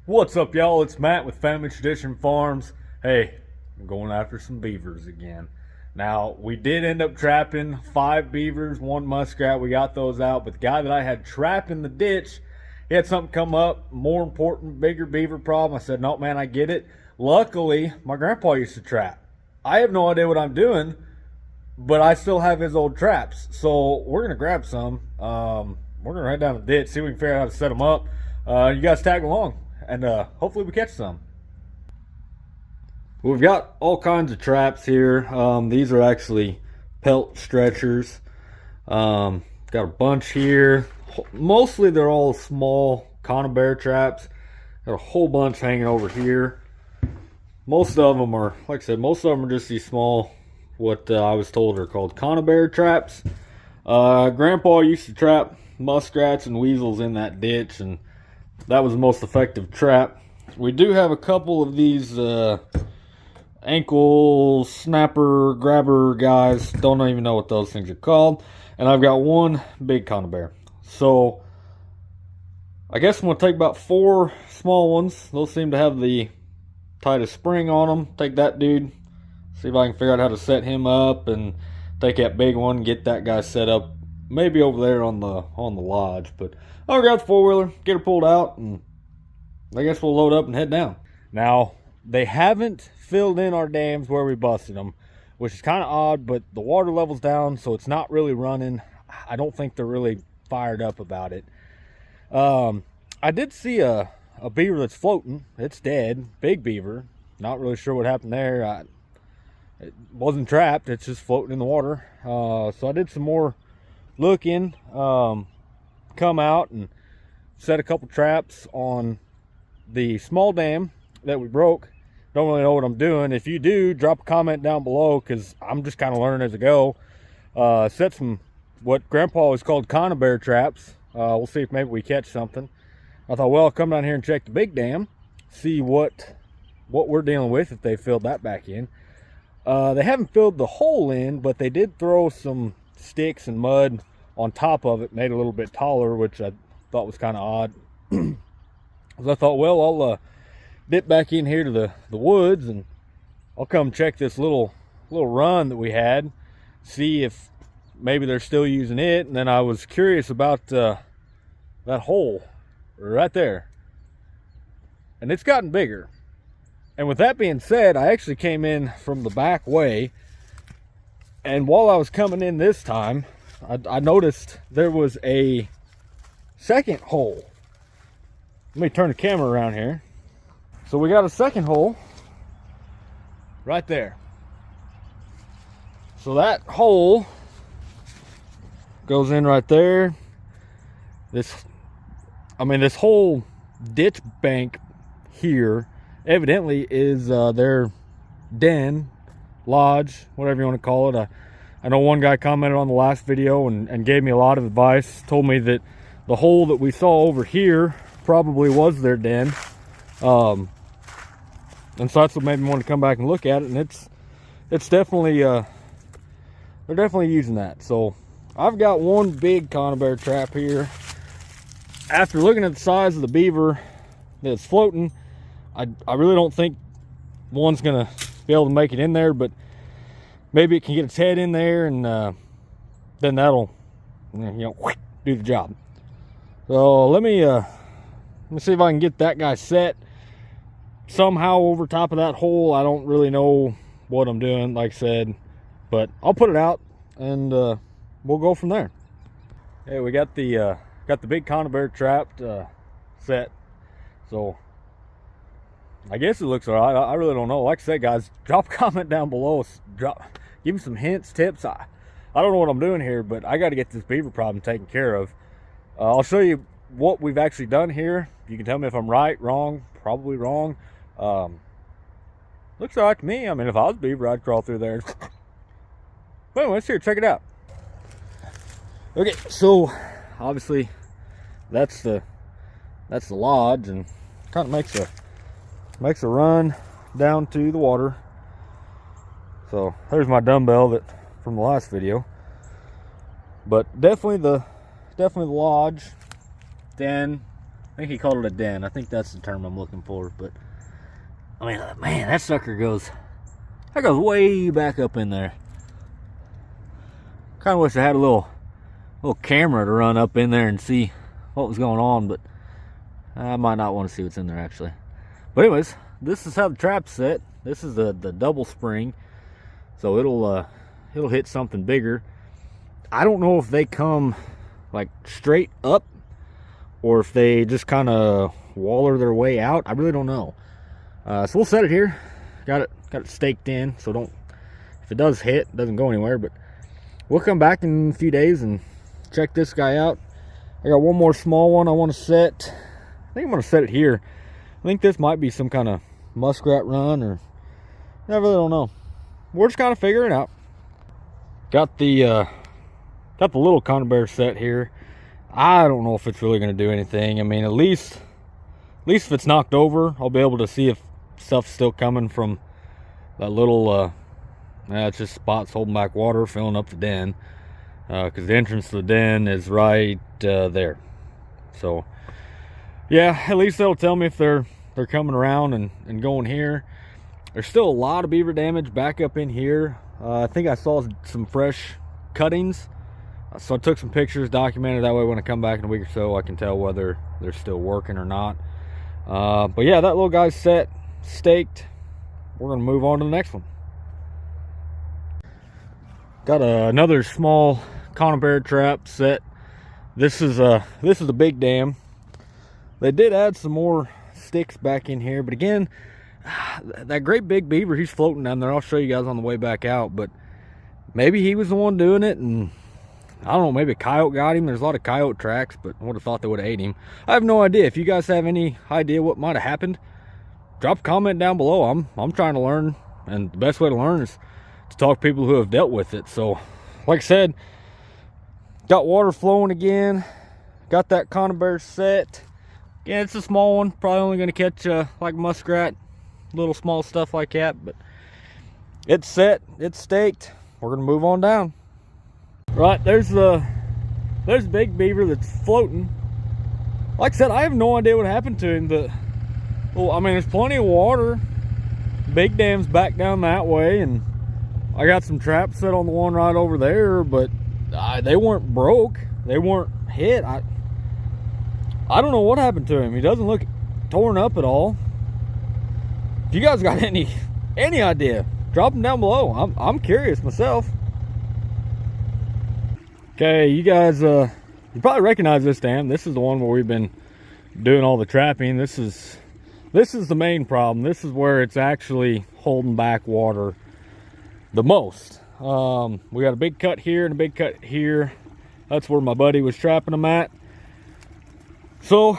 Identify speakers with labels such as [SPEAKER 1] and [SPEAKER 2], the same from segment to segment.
[SPEAKER 1] What's up, y'all? It's Matt with Family Tradition Farms. Hey, I'm going after some beavers again. Now, we did end up trapping 5 beavers, 1 muskrat. We got those out, but the guy that I had trapped in the ditch, he had something come up, more important, bigger beaver problem. I said, no, man, I get it. Luckily, my grandpa used to trap. I have no idea what I'm doing, but I still have his old traps. So we're going to grab some. We're going to head down the ditch, see if we can figure out how to set them up. You guys tag along. And hopefully we catch some. We've got all kinds of traps here. These are actually pelt stretchers. Got a bunch here. Mostly they're all small conibear traps. Got a whole bunch hanging over here. Most of them are, like I said, most of them are just these small, what I was told are called conibear traps. Grandpa used to trap muskrats and weasels in that ditch, and that was the most effective trap. We do have a couple of these ankle snapper grabber guys. Don't even know what those things are called. And I've got one big conibear. So I guess I'm going to take about 4 small ones. Those seem to have the tightest spring on them. Take that dude. See if I can figure out how to set him up, and take that big one, get that guy set up. Maybe over there on the lodge. But I'll grab the 4-wheeler, get her pulled out, and I guess we'll load up and head down. Now, they haven't filled in our dams where we busted them, which is kind of odd, but the water level's down, so it's not really running. I don't think they're really fired up about it. I did see a beaver that's floating. It's dead. Big beaver. Not really sure what happened there. It wasn't trapped. It's just floating in the water. So I did some more looking. Come out and set a couple traps on the small dam that we broke. Don't really know what I'm doing. If you do, drop a comment down below, because I'm just kind of learning as I go. Set some what Grandpa always called conibear traps. We'll see if maybe we catch something. I thought, well, I'll come down here and check the big dam, see what we're dealing with, if they filled that back in. They haven't filled the hole in, but they did throw some sticks and mud on top of it, made it a little bit taller, which I thought was kind of odd. So I thought, well, I'll dip back in here to the woods, and I'll come check this little run that we had, see if maybe they're still using it. And then I was curious about that hole right there, and it's gotten bigger. And with that being said, I actually came in from the back way, and while I was coming in this time, I noticed there was a second hole. Let me turn the camera around here. So we got a second hole right there. So that hole goes in right there. This whole ditch bank here evidently is their den, lodge, whatever you want to call it. I know one guy commented on the last video and gave me a lot of advice, told me that the hole that we saw over here probably was their den. And so that's what made me want to come back and look at it, and it's definitely they're definitely using that. So I've got one big conibear trap here. After looking at the size of the beaver that's floating, I really don't think one's gonna be able to make it in there, but maybe it can get its head in there, and then that'll, do the job. So let me see if I can get that guy set somehow over top of that hole. I don't really know what I'm doing, like I said, but I'll put it out, and we'll go from there. Hey, we got the big conibear trapped set, so I guess it looks all right. I really don't know. Like I said, guys, drop a comment down below. Give me some hints, tips. I don't know what I'm doing here, but I got to get this beaver problem taken care of. I'll show you what we've actually done here. You can tell me if I'm right, wrong, probably wrong. Looks all right to me. I mean, if I was a beaver, I'd crawl through there. But anyway, let's check it out. Okay, so obviously that's the lodge, and kind of makes a run down to the water. So there's my dumbbell from the last video. But definitely the lodge, den, I think he called it a den. I think that's the term I'm looking for. But I mean, man, that sucker goes way back up in there. Kind of wish I had a little camera to run up in there and see what was going on, but I might not want to see what's in there actually. But anyways, this is how the trap's set. This is the double spring, so it'll hit something bigger. I don't know if they come like straight up or if they just kind of waller their way out. I really don't know. So we'll set it here. Got it staked in, so if it does hit, it doesn't go anywhere. But we'll come back in a few days and check this guy out. I got one more small one I want to set. I think I'm going to set it here. I think this might be some kind of muskrat run, or I really don't know. We're just kind of figuring it out. Got the little conibear set here. I don't know if it's really going to do anything. I mean, at least if it's knocked over, I'll be able to see if stuff's still coming from that little it's just spots holding back water, filling up the den, because the entrance to the den is right there. So yeah, at least that'll tell me if they're coming around and going here. There's still a lot of beaver damage back up in here. I think I saw some fresh cuttings, so I took some pictures, documented. That way when I come back in a week or so, I can tell whether they're still working or not. But yeah, that little guy's set, staked. We're gonna move on to the next one. Got another small conibear trap set. This is a big dam. They did add some more sticks back in here, but again, that great big beaver, he's floating down there. I'll show you guys on the way back out, but maybe he was the one doing it, and I don't know, maybe a coyote got him. There's a lot of coyote tracks, but I would have thought they would have ate him. I have no idea. If you guys have any idea what might have happened, drop a comment down below. I'm trying to learn, and the best way to learn is to talk to people who have dealt with it. So like I said, got water flowing again, got that conibear set. Yeah, it's a small one, probably only going to catch like muskrat, little small stuff like that, but it's set, it's staked. We're going to move on down. Right, there's big beaver that's floating. Like I said, I have no idea what happened to him, but well, I mean, there's plenty of water. Big dam's back down that way, and I got some traps set on the one right over there, but they weren't broke, they weren't hit. I don't know what happened to him. He doesn't look torn up at all. If you guys got any idea, drop them down below. I'm curious myself. Okay, you guys, you probably recognize this dam. This is the one where we've been doing all the trapping. This is the main problem. This is where it's actually holding back water the most. We got a big cut here and a big cut here. That's where my buddy was trapping them at. So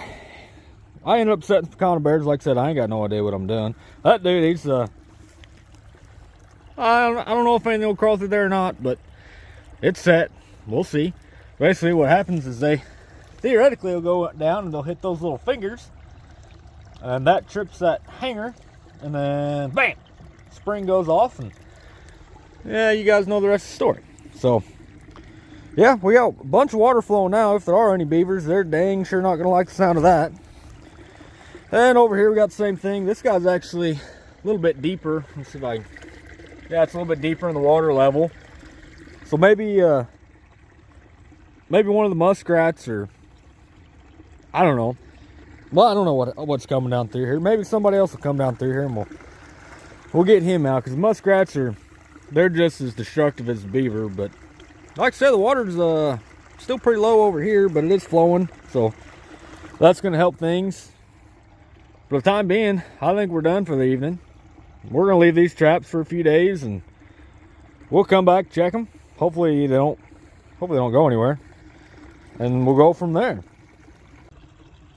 [SPEAKER 1] I ended up setting some conibears. Like I said, I ain't got no idea what I'm doing. That dude, he's I don't know if anything will crawl through there or not, but it's set. We'll see. Basically what happens is they theoretically will go down and they'll hit those little fingers, and that trips that hanger, and then bam, spring goes off, and yeah, you guys know the rest of the story. So yeah, we got a bunch of water flowing now. If there are any beavers, they're dang sure not gonna like the sound of that. And over here we got the same thing. This guy's actually a little bit deeper. Let's see if I can, yeah, it's a little bit deeper in the water level. So maybe one of the muskrats, or I don't know. Well, I don't know what's coming down through here. Maybe somebody else will come down through here and we'll get him out, because muskrats they're just as destructive as the beaver. But like I said, the water's still pretty low over here, but it is flowing, so that's going to help things. For the time being, I think we're done for the evening. We're going to leave these traps for a few days, and we'll come back, check them. Hopefully they don't go anywhere, and we'll go from there.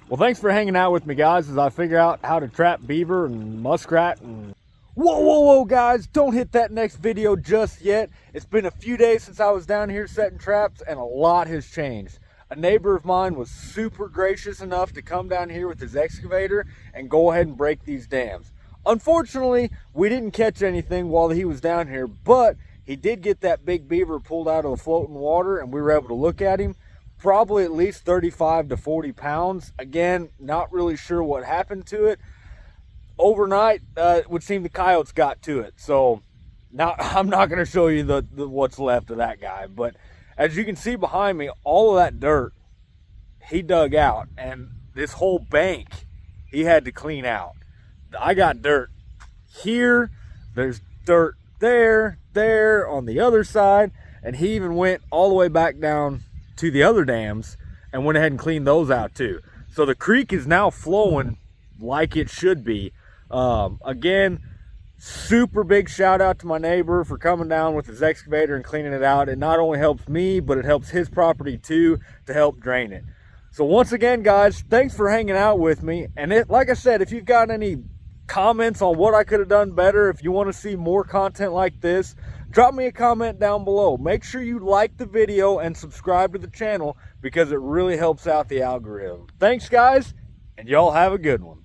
[SPEAKER 1] Well, thanks for hanging out with me, guys, as I figure out how to trap beaver and muskrat. And whoa, guys, don't hit that next video just yet. It's been a few days since I was down here setting traps, and a lot has changed. A neighbor of mine was super gracious enough to come down here with his excavator and go ahead and break these dams. Unfortunately, we didn't catch anything while he was down here, but he did get that big beaver pulled out of the floating water, and we were able to look at him. probably at least 35 to 40 pounds. Again, not really sure what happened to it. Overnight, it would seem the coyotes got to it. So now I'm not going to show you the what's left of that guy. But as you can see behind me, all of that dirt he dug out. And this whole bank he had to clean out. I got dirt here. There's dirt there, on the other side. And he even went all the way back down to the other dams and went ahead and cleaned those out too. So the creek is now flowing like it should be. Again, super big shout out to my neighbor for coming down with his excavator and cleaning it out. It not only helps me, but it helps his property too to help drain it. So once again, guys, thanks for hanging out with me. And like I said, if you've got any comments on what I could have done better, if you want to see more content like this, drop me a comment down below. Make sure you like the video and subscribe to the channel because it really helps out the algorithm. Thanks, guys, and y'all have a good one.